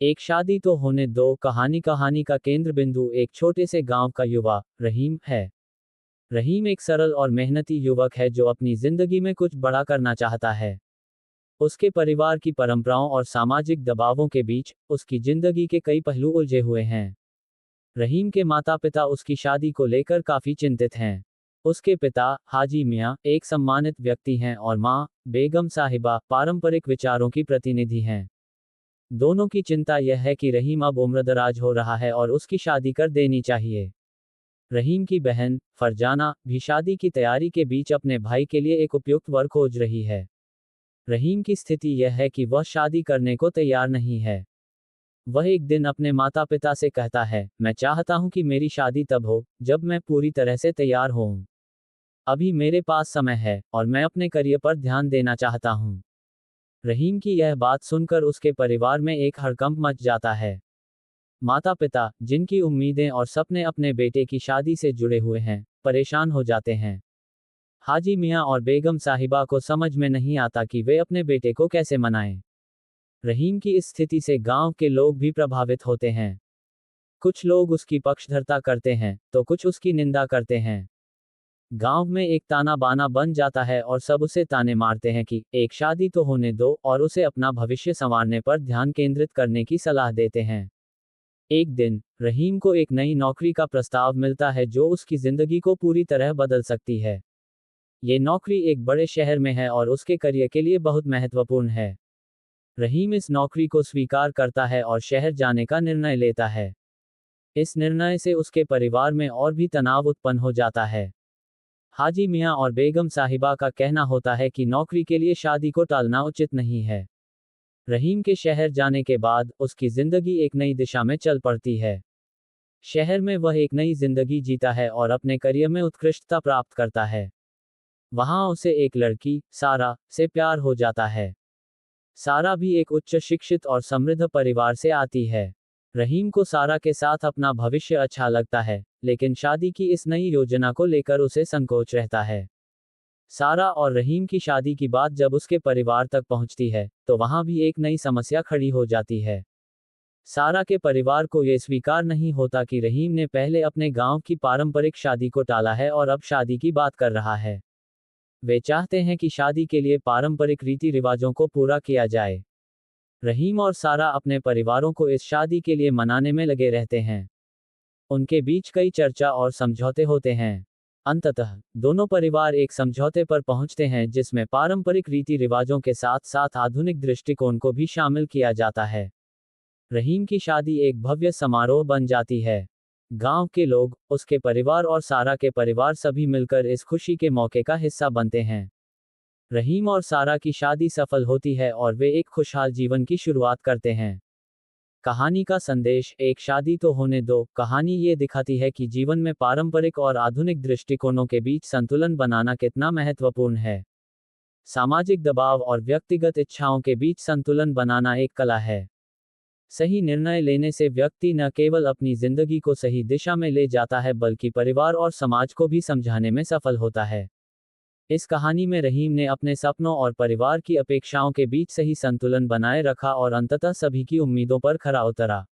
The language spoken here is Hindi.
एक शादी तो होने दो। कहानी का केंद्र बिंदु एक छोटे से गांव का युवा रहीम है। रहीम एक सरल और मेहनती युवक है जो अपनी जिंदगी में कुछ बड़ा करना चाहता है। उसके परिवार की परंपराओं और सामाजिक दबावों के बीच उसकी जिंदगी के कई पहलू उलझे हुए हैं। रहीम के माता पिता उसकी शादी को लेकर काफी चिंतित हैं। उसके पिता हाजी मियाँ एक सम्मानित व्यक्ति हैं और माँ बेगम साहिबा पारंपरिक विचारों की प्रतिनिधि हैं। दोनों की चिंता यह है कि रहीम अब उम्रदराज हो रहा है और उसकी शादी कर देनी चाहिए। रहीम की बहन फरजाना भी शादी की तैयारी के बीच अपने भाई के लिए एक उपयुक्त वर खोज रही है। रहीम की स्थिति यह है कि वह शादी करने को तैयार नहीं है। वह एक दिन अपने माता पिता से कहता है, मैं चाहता हूं कि मेरी शादी तब हो जब मैं पूरी तरह से तैयार हूं। अभी मेरे पास समय है और मैं अपने करियर पर ध्यान देना चाहता हूं। रहीम की यह बात सुनकर उसके परिवार में एक हड़कंप मच जाता है। माता पिता, जिनकी उम्मीदें और सपने अपने बेटे की शादी से जुड़े हुए हैं, परेशान हो जाते हैं। हाजी मियाँ और बेगम साहिबा को समझ में नहीं आता कि वे अपने बेटे को कैसे मनाएं। रहीम की इस स्थिति से गांव के लोग भी प्रभावित होते हैं। कुछ लोग उसकी पक्षधरता करते हैं तो कुछ उसकी निंदा करते हैं। गांव में एक ताना बाना बन जाता है और सब उसे ताने मारते हैं कि एक शादी तो होने दो और उसे अपना भविष्य संवारने पर ध्यान केंद्रित करने की सलाह देते हैं। एक दिन रहीम को एक नई नौकरी का प्रस्ताव मिलता है जो उसकी जिंदगी को पूरी तरह बदल सकती है। ये नौकरी एक बड़े शहर में है और उसके करियर के लिए बहुत महत्वपूर्ण है। रहीम इस नौकरी को स्वीकार करता है और शहर जाने का निर्णय लेता है। इस निर्णय से उसके परिवार में और भी तनाव उत्पन्न हो जाता है। हाजी मियाँ और बेगम साहिबा का कहना होता है कि नौकरी के लिए शादी को टालना उचित नहीं है। रहीम के शहर जाने के बाद उसकी जिंदगी एक नई दिशा में चल पड़ती है। शहर में वह एक नई जिंदगी जीता है और अपने करियर में उत्कृष्टता प्राप्त करता है। वहां उसे एक लड़की सारा से प्यार हो जाता है। सारा भी एक उच्च शिक्षित और समृद्ध परिवार से आती है। रहीम को सारा के साथ अपना भविष्य अच्छा लगता है, लेकिन शादी की इस नई योजना को लेकर उसे संकोच रहता है। सारा और रहीम की शादी की बात जब उसके परिवार तक पहुंचती है, तो वहां भी एक नई समस्या खड़ी हो जाती है। सारा के परिवार को यह स्वीकार नहीं होता कि रहीम ने पहले अपने गांव की पारंपरिक शादी को टाला है और अब शादी की बात कर रहा है। वे चाहते हैं कि शादी के लिए पारंपरिक रीति रिवाजों को पूरा किया जाए। रहीम और सारा अपने परिवारों को इस शादी के लिए मनाने में लगे रहते हैं। उनके बीच कई चर्चा और समझौते होते हैं। अंततः दोनों परिवार एक समझौते पर पहुंचते हैं जिसमें पारंपरिक रीति रिवाजों के साथ साथ आधुनिक दृष्टिकोण को भी शामिल किया जाता है। रहीम की शादी एक भव्य समारोह बन जाती है। गांव के लोग, उसके परिवार और सारा के परिवार सभी मिलकर इस खुशी के मौके का हिस्सा बनते हैं। रहीम और सारा की शादी सफल होती है और वे एक खुशहाल जीवन की शुरुआत करते हैं। कहानी का संदेश, एक शादी तो होने दो। कहानी ये दिखाती है कि जीवन में पारंपरिक और आधुनिक दृष्टिकोणों के बीच संतुलन बनाना कितना महत्वपूर्ण है। सामाजिक दबाव और व्यक्तिगत इच्छाओं के बीच संतुलन बनाना एक कला है। सही निर्णय लेने से व्यक्ति न केवल अपनी जिंदगी को सही दिशा में ले जाता है बल्कि परिवार और समाज को भी समझाने में सफल होता है। इस कहानी में रहीम ने अपने सपनों और परिवार की अपेक्षाओं के बीच सही संतुलन बनाए रखा और अंततः सभी की उम्मीदों पर खरा उतरा।